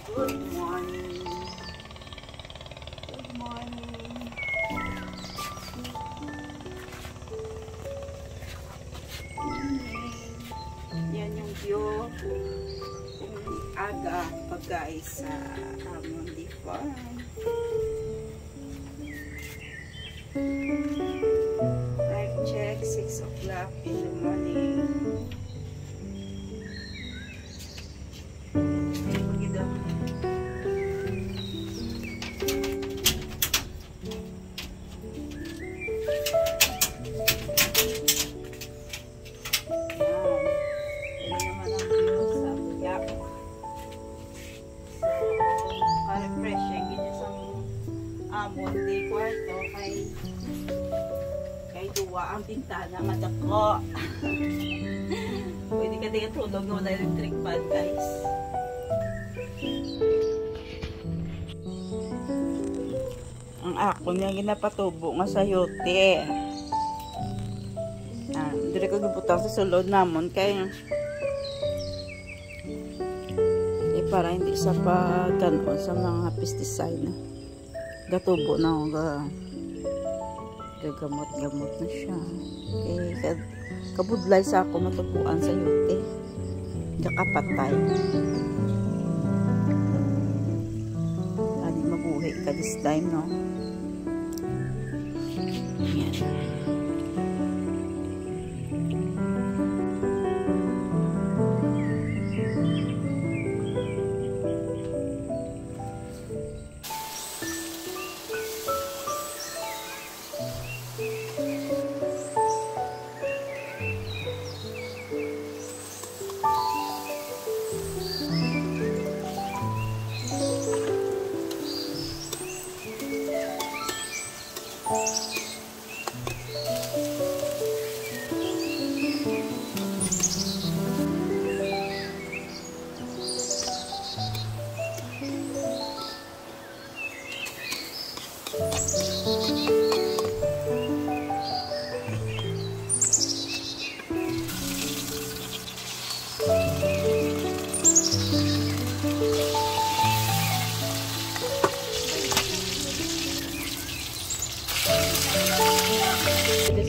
Good morning. Good morning. Yan yung view kung aga pag guys sa Amundi Farm. Time check 6 o'clock in the morning. Amundi kwarto kay duwa ang bintana madako. Pwede ka din tulog ng electric fan guys. Ang ako niya ginapatubo nga sa yote. Dire ko gibutang sa sulod namon kay para hindi sa pagkanon sa mga pesticide. Gatubo na ako gagamot-gamot na siya. Kabudlay sa ako matubuan sa yote. Kakapatay. Ani mabuhay ka this time, no? Yan.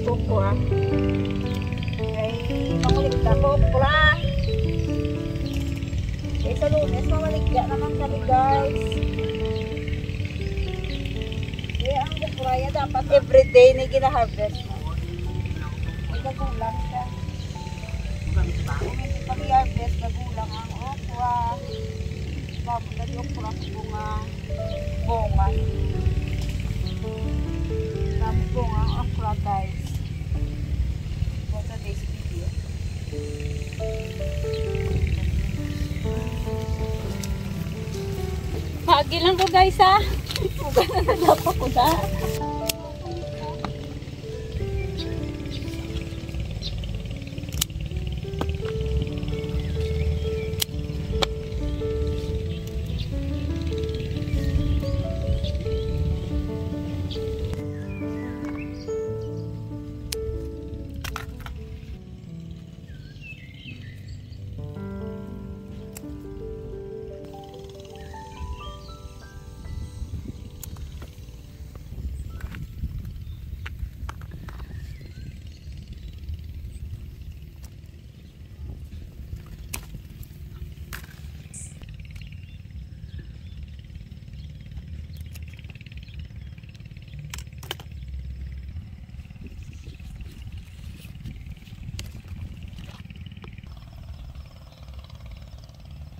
Kopra. Ay, makuligta kopra. Eh, sa Lunes, mamaligya naman kami, guys. Eh, ang kopra yan, dapat everyday na gina-harvest mo. Nagagulang siya. Pag-harvest, nagulang ang okra. Tapos na yung okra sa bunga. Tapos bunga ang okra, guys. Today's video. Hagi lang ko guys ha. Huwag na nagapa ko na.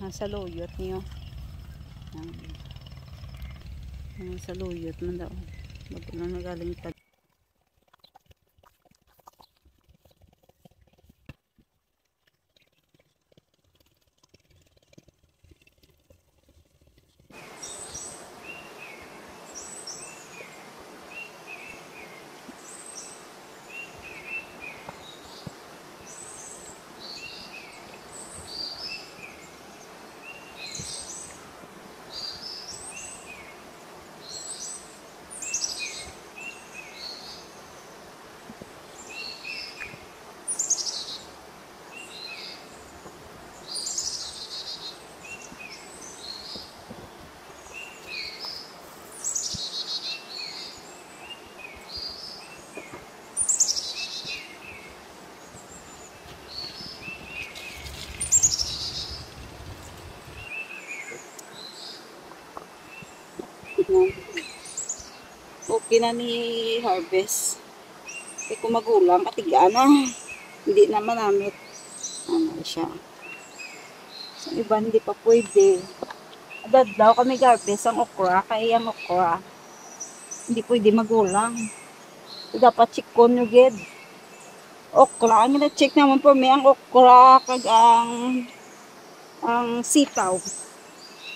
Sa luyot niyo. Sa luyot man daw. Bago na nagaling tag. tingnan. Okay na ni harvest. Kaya kung magulang, katigaan na. Hindi naman namin. Ano siya. So, iba hindi pa pwede. Agad daw kami harvest ang okra. Kaya ang okra, hindi pwede magulang. So, dapat chikon yung gid. Okra. Ang gina-check naman po may ang okra kag ang sitaw.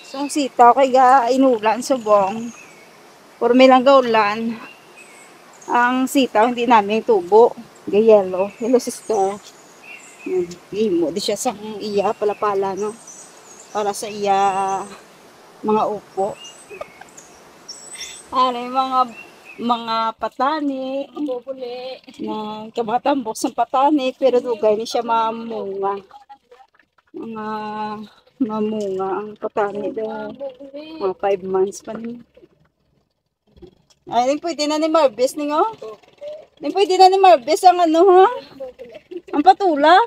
So, ang sitaw kay inulan subong. Por may lang gaulan. Ang sitaw hindi namin tubo. Yellow. Yellow sister. Gimo. Di siya sa iya palapala no. Para sa iya mga upo. Ano mga patani. Bubuli. Na kamatambok sa patani. Pero dugay ni siya mamunga. Mga mamunga ang patani daw. Mga 5 months pa niya. Ay, pwede na ni Marvis ni nga. Pwede na ni Marvis ang ano ha? Ang patula.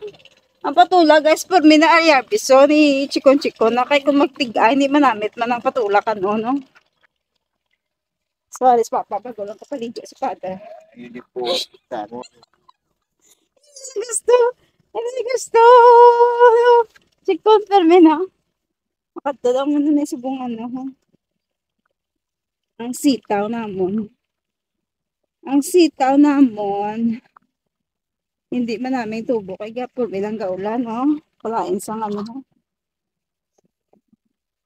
Ang patula guys, for me na ayabis. So, ni chikon-chikon na kay kung magtigay, hindi manamit man ang patula ka no. So, alis papa, bagulang ka paligyo sa pada. Hindi po tamo. Gusto. Hindi gusto. Chikon for me na. Makatala mo na subong ano ha. Ang sitaw namon. Ang sitaw namon. Hindi man namin tubo kay gapon bilang gaulan no. Kalain sang ano.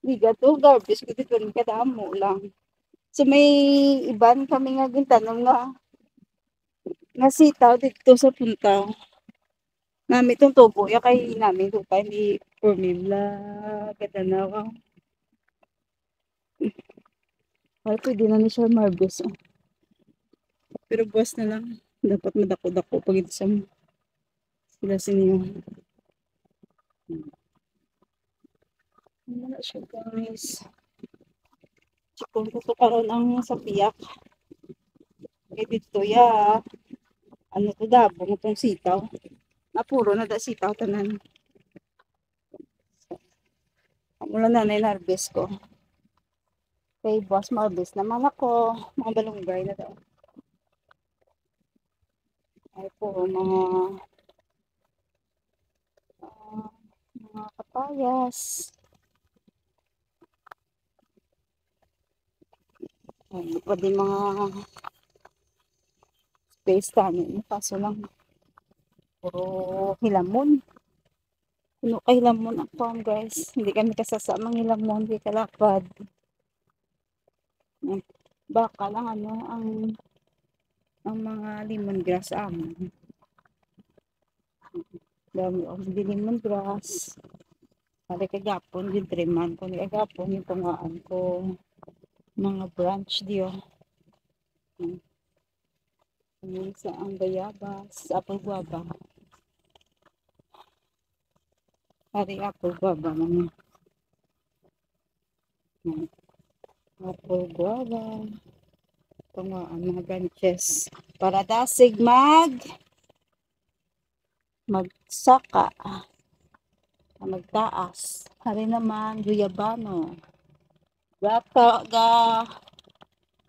Liga to garbage ko dito rin kadamo lang. So may iban kami nga gintanong nga sitaw dito sa punta. Nami itong tubo ya kay namin ito pa ni formula katanaw. Ay pwede na ni siya marbis. Oh. Pero buwas na lang. Dapat madako-dako pag ito sa sila siniyo. Wala siya guys. Chikon ko to karon ang sa piyak. Kaya dito ya. Ano to dabong itong sitaw. Napuro na da sitaw tanan. Mula na na-harvest ko. Kay boss harvest naman ako. Mga balunggay na daw. Ay po mga kapayas. Ay, pwede mga space tanin. Kaso lang puro hilamon. Puno kay hilamon ang farm guys. Hindi kami kasasamang hilamon. Hindi kalapad. Baka lang ano ang mga lemongrass amon. Dami o hindi lemongrass. Pari kagapon yung triman ko. Kagapon yung tungaan ko. Mga branch diyo. Sa ang bayabas. Apple guava. Pari apple guava naman. Apple guava. Tungaan mga branches. Para dasig magsaka. Magtaas. Hari naman guyabano.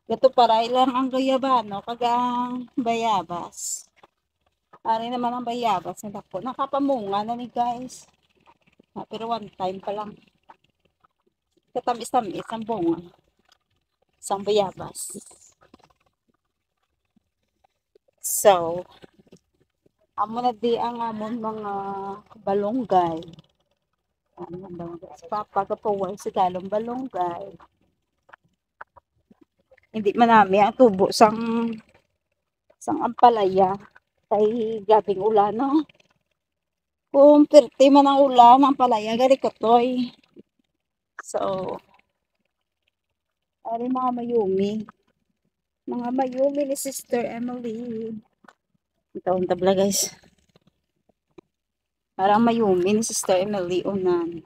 Gato para ilang ang guyabano kagang bayabas. Hari naman ang bayabas na dako. Nakapamunga na ni guys. Pero one time pa lang. Katamis-tamis ang bunga. Isang bayabas. So, amo na di ang amon mga balonggay. Papa kapuwal si talong balonggay. Hindi manami ang tubo sang ampalaya kay gabing ulan no. Kung perti man ang ulan ang palaya gali kotoy. So, ari mga mayumi. Mga mayumi ni Sister Emily. Ito ang tabla guys. Parang mayumi ni Sister Emily unan.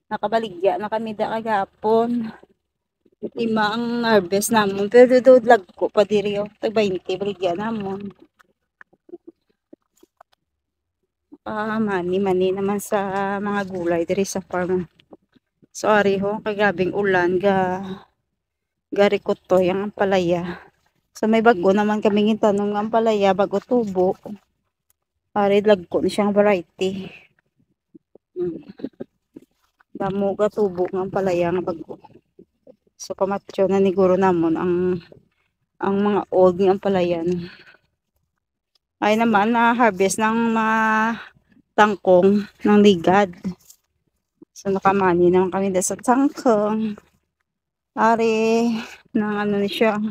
Nakabaligya na kami da kagapon. 5 ang harvest namon. Pero doon lag ko pa diri o. Tag 20 baligya namon. Mani naman sa mga gulay diri sa farm. Sorry ho, kagabing ulan ga garikotoy ang ampalaya. So may bago naman kaming tanong ng ampalaya bago tubo. Ari lagko ni siyang variety. Damo ga tubo ng ampalaya nga bago. So pamatyo na ni guro namon ang mga old ng ampalaya. Ay naman na harvest ng mga tangkong ng ligad. So nakamani naman kami dito sa tangkong. Ari ng ano ni siya,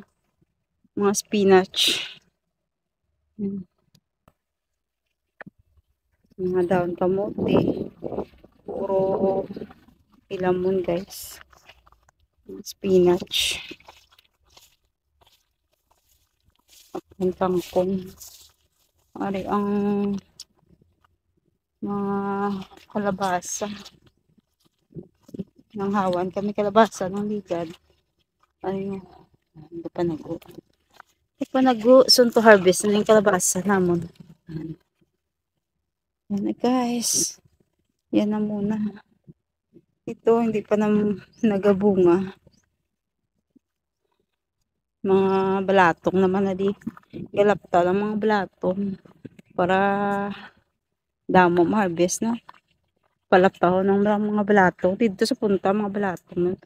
mga spinach. Mga daon kamote. Puro ilamon guys. Spinach. Ang tangkong. Ari ang mga kalabasa. Nang hawan kami kalabasa ng ligad. Ayun. Hindi pa nag-o. Hindi pa nag-o. Soon to harvest na yung kalabasa namon. Yan na guys. Yan na muna. Ito hindi pa na nagabunga. Mga balatong naman na di. Galapta lang mga balatong. Para damo ma-harvest na. Palaptaw ng mga balatong. Dito sa punta mga balatong.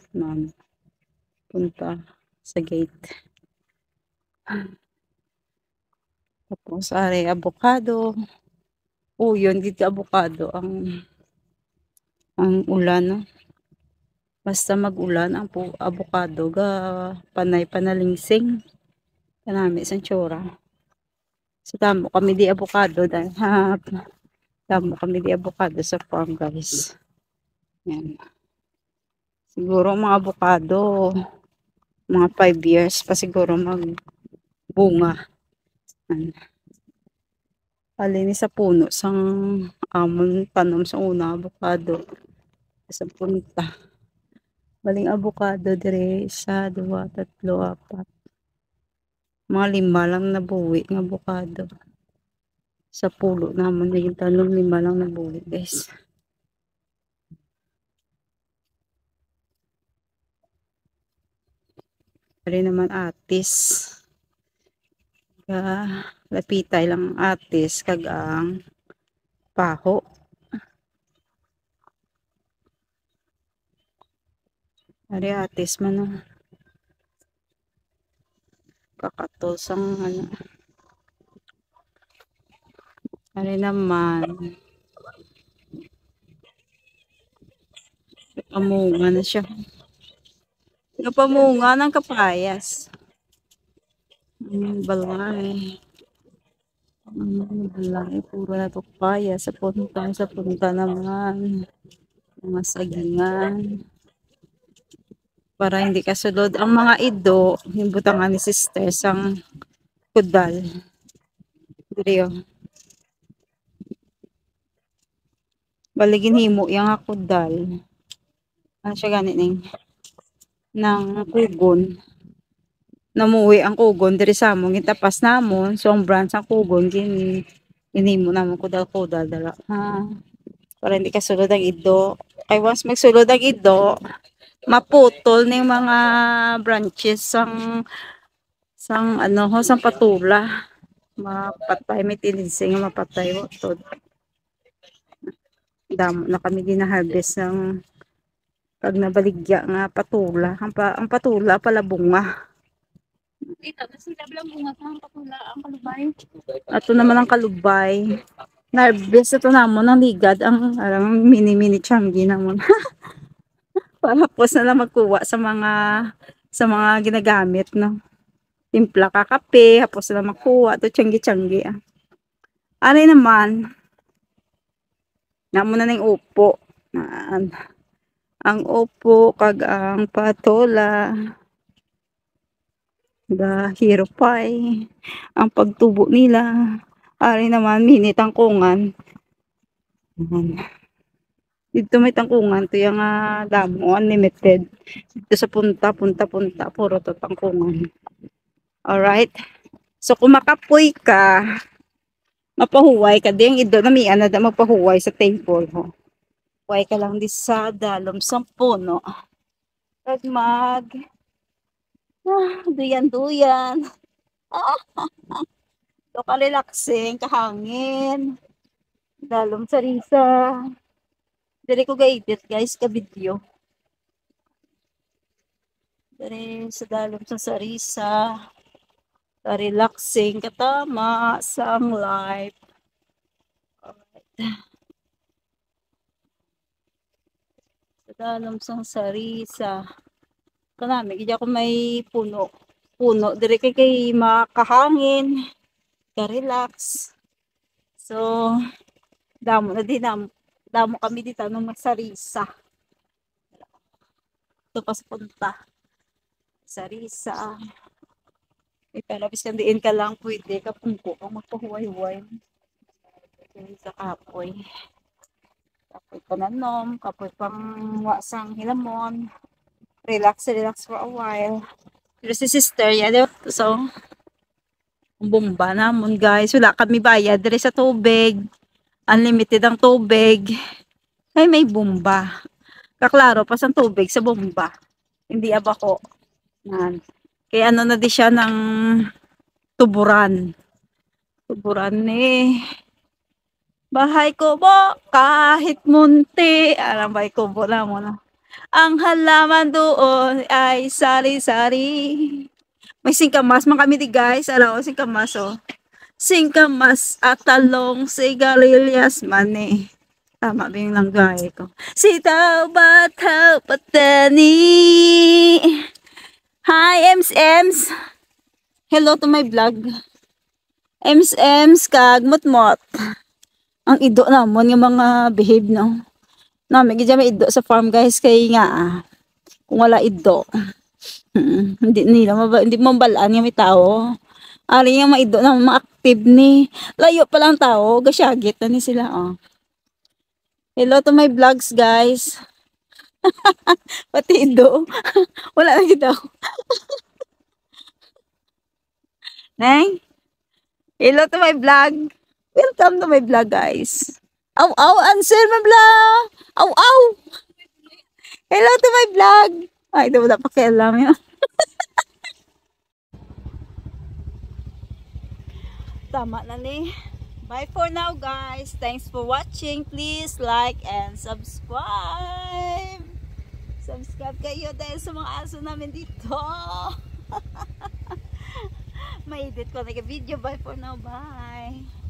Punta sa gate. Tapos are avocado. Yun dito avocado ang ulan, no? Basta mag-ulan ang avocado ga panay panalingsing kanami sa tsura. So damo kami di avocado dahil damo kami di avocado sa farm guys. Yan. Siguro mga avocado mga 5 years pa siguro magbunga. Alini sa puno sang amon tanom sa una avocado sa punta. Baling avocado dire 1, 2, 3, 4. Mga 5 lang nabuwi ng avocado. Sa pulo naman na yung tanom 5 lang nabuwi guys. Pari naman atis. Lapitay lang atis kag ang paho. Ari atis man no. Kakatol sang ano. Ari naman pamunga na siya. Napamunga ng kapayas. Balay. Balay puro na to kapayas sa punta naman. Mga sagingan. Para hindi kasulod ang mga ido, yung butangan ni sister sang kudal. Diriyo. Baligin himo yung kudal. Ano siya ganit ng kugon. Namuwi ang kugon diri sa among gitapas namon, so ang branch ang kugon ginimo namon kudal-kudal dala. Para hindi kasulod ang ido. Kay once magsulod ang ido, maputol ning mga branches sang ano ho sang patula. Mapatay may tilinsing mapatay ho to. Damo na kami din na harvest ng pag nabaligya nga patula. Ang patula pala bunga. Dito na sila bilang bunga ang patula ang kalubay. Ato naman ang kalubay. Na-harvest ito namon ang ligad ang mini tianggi namon. Para po na lang magkuha sa mga ginagamit no. Timpla ka kape, hapos na makuha to tianggi-tianggi. Ano naman namo na ning upo. Ang upo kag ang patola. Hirupay ang pagtubo nila. Ari naman mini tangkungan. Dito may tangkungan to yung damo unlimited. Dito sa punta puro to tangkungan. Alright. So kung makapoy ka, mapahuway ka din ido na mian na magpahuway sa table ho. Huway ka lang di sa dalom sa puno. Kag Duyan-duyan. Ah, so ka-relaxing, kahangin. Dalom sa risa. Dere ko ga-edit guys, ka-video. Dere sa dalom sa sarisa. Ka-relaxing, katama, sang life. Alright. Sa dalom sa sarisa. Kanami, hindi ako may puno. Puno, dere kay makahangin. Ka-relax. So, damo na din, damo kami dito nung magsarisa. Ito pas punta. Sarisa. May palabis kan diin ka lang pwede kapungko kung magpahuway-huway. Sa kapoy. Kapoy pananom, kapoy pang wasang hilamon. Relax, relax for a while. Pero si sister, yan. So, bomba namon guys. Wala kami bayad. Dere sa tubig. Unlimited ang tubig. Ay, may bomba. Kaklaro pa sa tubig sa bomba. Hindi abako. Yan. Kaya ano na di siya ng tuburan. Tuburan eh. Bahay ko bo, kahit munti. Alam bahay ko bo na mo na. Ang halaman doon ay sari-sari. May singkamas man kami di guys. Alam ko singkamas oh. Singkamas at talong sigarilyas man eh. Tama ba yung langgay ko? Sitaw bataw patani. Hi Ems. Hello to my vlog. Ems kag mutmot. Ang ido namon yung mga behave no. May gidya may ido sa farm guys kay nga kung wala ido. Hindi nila hindi mabalaan yung may tao. Ari yung maido na ma-active ni. Layo pa lang tao, gasyagit na ni sila oh. Hello to my vlogs guys. Pati ido. Wala na kita. Neng. Hello to my vlog. Welcome to my vlog guys. Aw, answer my vlog. Aw. Hello to my vlog. Ay, di mo na pakialam yun. Tama na ni. Bye for now guys. Thanks for watching. Please like and subscribe. Subscribe kayo dahil sa mga aso namin dito. May edit ko na video. Bye for now. Bye.